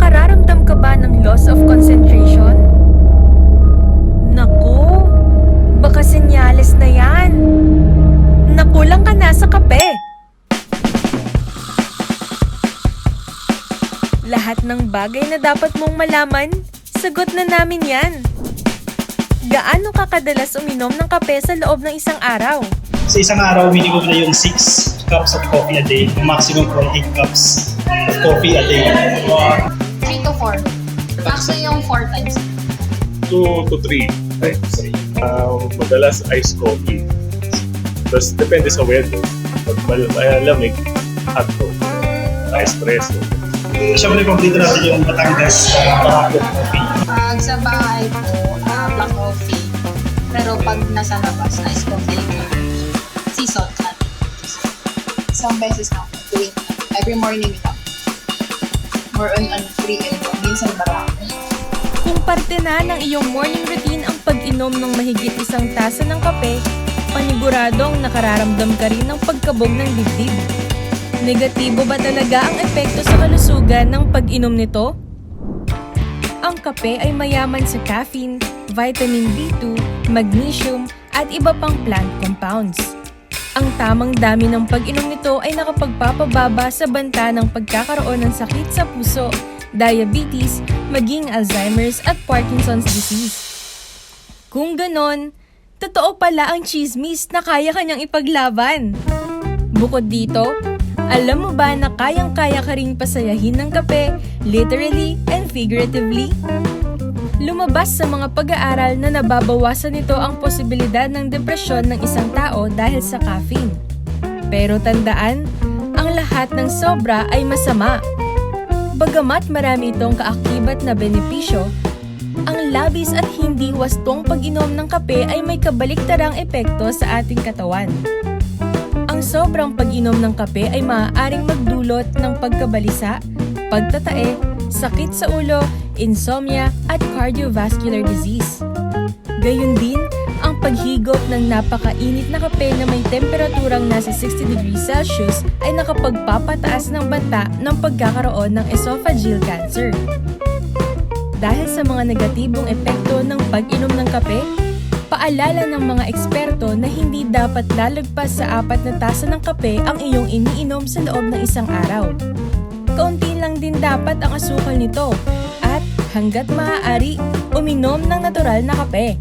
Nakararamdam ka ba ng loss of concentration? Naku, baka senyales na yan. Nakulang ka na sa kape. Lahat ng bagay na dapat mong malaman, sagot na namin yan. Gaano ka kadalas uminom ng kape sa loob ng isang araw? Sa isang araw, minimum na yung 6 cups of coffee a day. Maximum for 8 cups of coffee a day. 3 to 4. Actually, yung 4 times. 2 to 3 times. Madalas iced coffee. Tapos depende sa weather. Pag malamig, hot coffee. Espresso. Siyempre, complete natin yung Batangas black coffee. Pag sa bahay po, black coffee. Pero pag nasa labas, iced coffee. Sea salt natin. Isang beses na ako doing every morning lang. More on 3 and 4. Minsan marami. Kung parte na ng iyong morning routine ang pag-inom ng mahigit isang tasa ng kape, paniguradong nakararamdam ka rin ng pagkabog ng dibdib. Negatibo ba talaga ang epekto sa kalusugan ng pag-inom nito? Ang kape ay mayaman sa caffeine, vitamin B2, magnesium, at iba pang plant compounds. Ang tamang dami ng pag-inom nito ay nakapagpapababa sa banta ng pagkakaroon ng sakit sa puso, diabetes, maging Alzheimer's at Parkinson's disease. Kung ganon, totoo pala ang chismis na kaya kanyang ipaglaban. Bukod dito, alam mo ba na kayang-kaya ka ring pasayahin ng kape, literally and figuratively? Lumabas sa mga pag-aaral na nababawasan nito ang posibilidad ng depresyon ng isang tao dahil sa caffeine. Pero tandaan, ang lahat ng sobra ay masama. Bagamat marami itong kaakibat na benepisyo, ang labis at hindi wastong pag-inom ng kape ay may kabaliktarang epekto sa ating katawan. Ang sobrang pag-inom ng kape ay maaaring magdulot ng pagkabalisa, pagtatae, sakit sa ulo, insomnia, at cardiovascular disease. Gayun din, ang paghigop ng napakainit na kape na may temperaturang nasa 60 degrees Celsius ay nakapagpapataas ng banta ng pagkakaroon ng esophageal cancer. Dahil sa mga negatibong epekto ng pag-inom ng kape, paalala ng mga eksperto na hindi dapat lalagpas sa 4 na tasa ng kape ang iyong iniinom sa loob ng isang araw. Kaunti lang din dapat ang asukal nito at hanggat maaari, uminom ng natural na kape.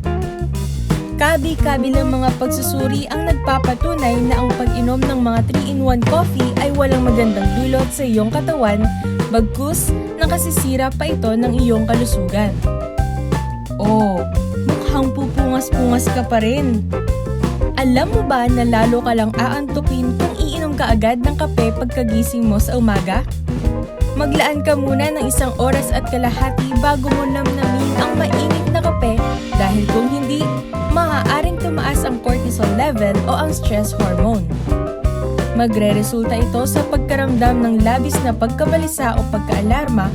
Kabi-kabilang mga pagsusuri ang nagpapatunay na ang pag-inom ng mga 3-in-1 coffee ay walang magandang dulot sa iyong katawan, bagkus nakasisira pa ito ng iyong kalusugan. Oh, mukhang pupungas-pungas ka pa rin. Alam mo ba na lalo ka lang aantukin kung iinom ka agad ng kape pagkagising mo sa umaga? Maglaan ka muna ng 1 oras at kalahati bago mo namnamin ang mainit na kape dahil kung hindi, maaaring tumaas ang cortisol level o ang stress hormone. Magre-resulta ito sa pagkaramdam ng labis na pagkabalisa o pagkaalarma,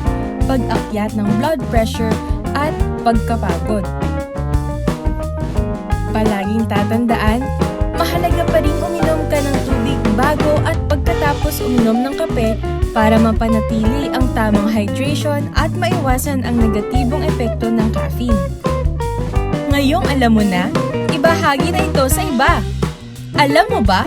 pag-akyat ng blood pressure at pagkapagod. Palaging tatandaan, mahalaga pa rin uminom ka ng tubig bago at pagkatapos uminom ng kape para mapanatili ang tamang hydration at maiwasan ang negatibong epekto ng caffeine. Ngayong alam mo na, ibahagi na ito sa iba. Alam mo ba